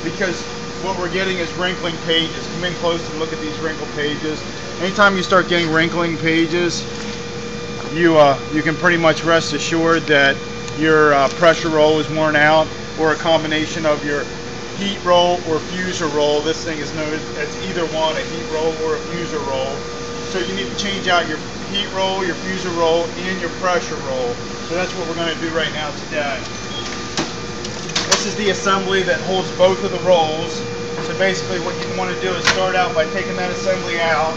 because what we're getting is wrinkling pages. Come in close and look at these wrinkled pages. Anytime you start getting wrinkling pages, you can pretty much rest assured that your pressure roll is worn out, or a combination of your heat roll or fuser roll. This thing is known as either one, a heat roll or a fuser roll. So you need to change out your heat roll, your fuser roll, and your pressure roll. So that's what we're going to do right now today. This is the assembly that holds both of the rolls. So basically what you want to do is start out by taking that assembly out.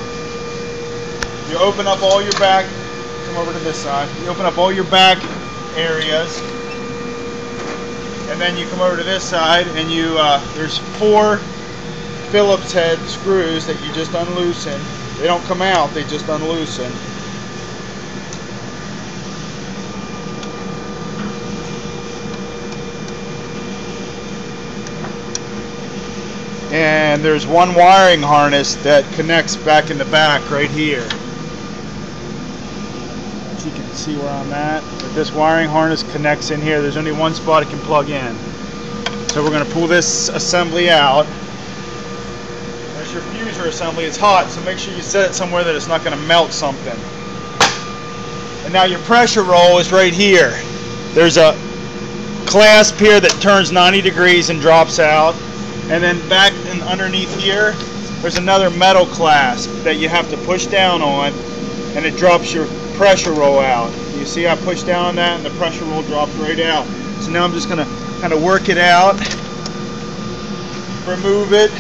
You open up all your back, come over to this side, you open up all your back areas, and then you come over to this side and you there's 4 Phillips head screws that you just unloosen. They don't come out, they just unloosen. And there's one wiring harness that connects back in the back right here. You can see where I'm at. But this wiring harness connects in here. There's only one spot it can plug in. So we're going to pull this assembly out. There's your fuser assembly. It's hot, so make sure you set it somewhere that it's not going to melt something. And now your pressure roll is right here. There's a clasp here that turns 90 degrees and drops out. And then back and underneath here, there's another metal clasp that you have to push down on, and it drops your pressure roll out. You see I push down on that and the pressure roll drops right out. So now I'm just going to kind of work it out, remove it.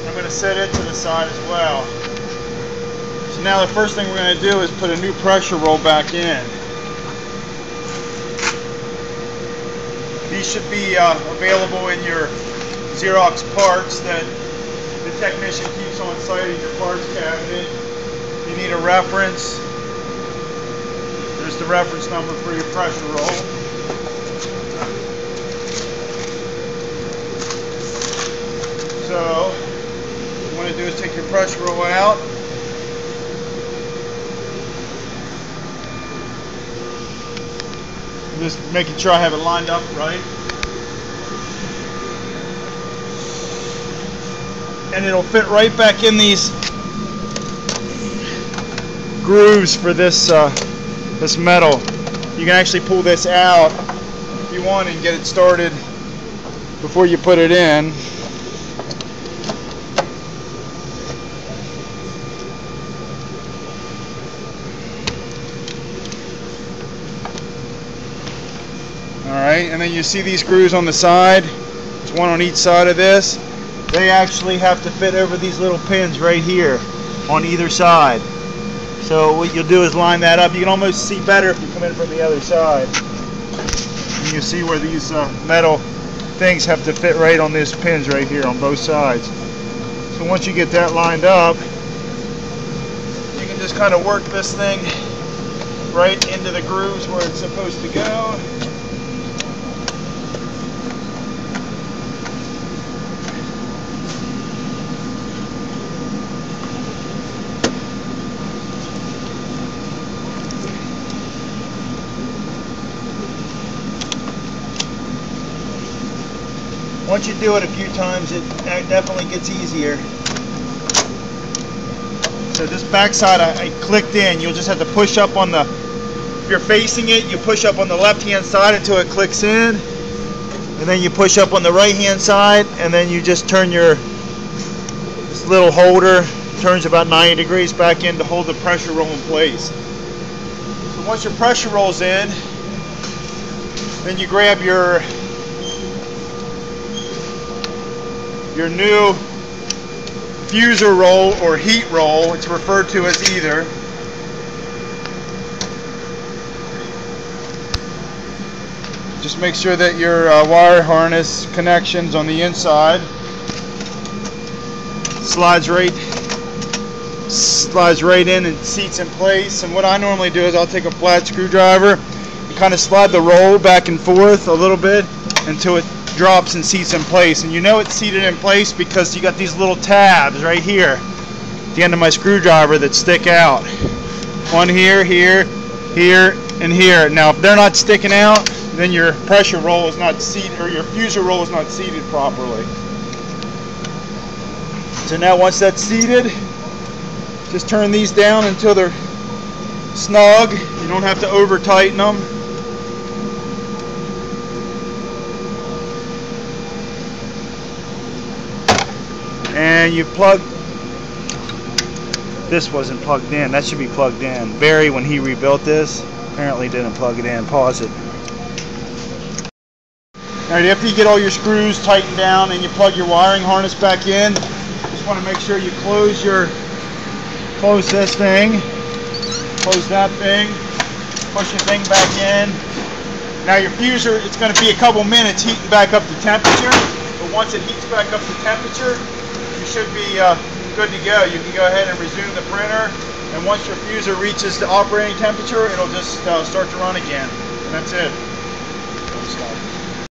I'm going to set it to the side as well. So now the first thing we're going to do is put a new pressure roll back in. These should be available in your Xerox parts that the technician keeps on site in your parts cabinet. You need a reference. There's the reference number for your pressure roll. So what you want to do is take your pressure roll out. Just making sure I have it lined up right. And it'll fit right back in these grooves for this this metal. You can actually pull this out if you want and get it started before you put it in. Alright, and then you see these screws on the side. There's one on each side of this. They actually have to fit over these little pins right here on either side. So what you'll do is line that up. You can almost see better if you come in from the other side. And you see where these metal things have to fit right on these pins right here on both sides. So once you get that lined up, you can just kind of work this thing right into the grooves where it's supposed to go. Once you do it a few times, it definitely gets easier. So this backside I clicked in. You'll just have to push up on the, if you're facing it, you push up on the left hand side until it clicks in, and then you push up on the right hand side, and then you just turn this little holder, turns about 90 degrees back in to hold the pressure roll in place. So once your pressure rolls in, then you grab your new fuser roll or heat roll. It's referred to as either. Just make sure that your wire harness connections on the inside slides right in and seats in place. And what I normally do is I'll take a flat screwdriver and kind of slide the roll back and forth a little bit until it drops and seats in place. And you know it's seated in place because you got these little tabs right here at the end of my screwdriver that stick out. One here, here, here, and here. Now if they're not sticking out, then your pressure roll is not seated, or your fuser roll is not seated properly. So now once that's seated, just turn these down until they're snug. You don't have to over tighten them. And you plug, this wasn't plugged in, that should be plugged in. Barry, when he rebuilt this, apparently didn't plug it in. Pause it. Alright, after you get all your screws tightened down and you plug your wiring harness back in, just want to make sure you close this thing, close that thing, push your thing back in. Now your fuser, it's going to be a couple minutes heating back up to temperature, but once it heats back up to temperature, you should be good to go. You can go ahead and resume the printer, and once your fuser reaches the operating temperature, it'll just start to run again. And that's it.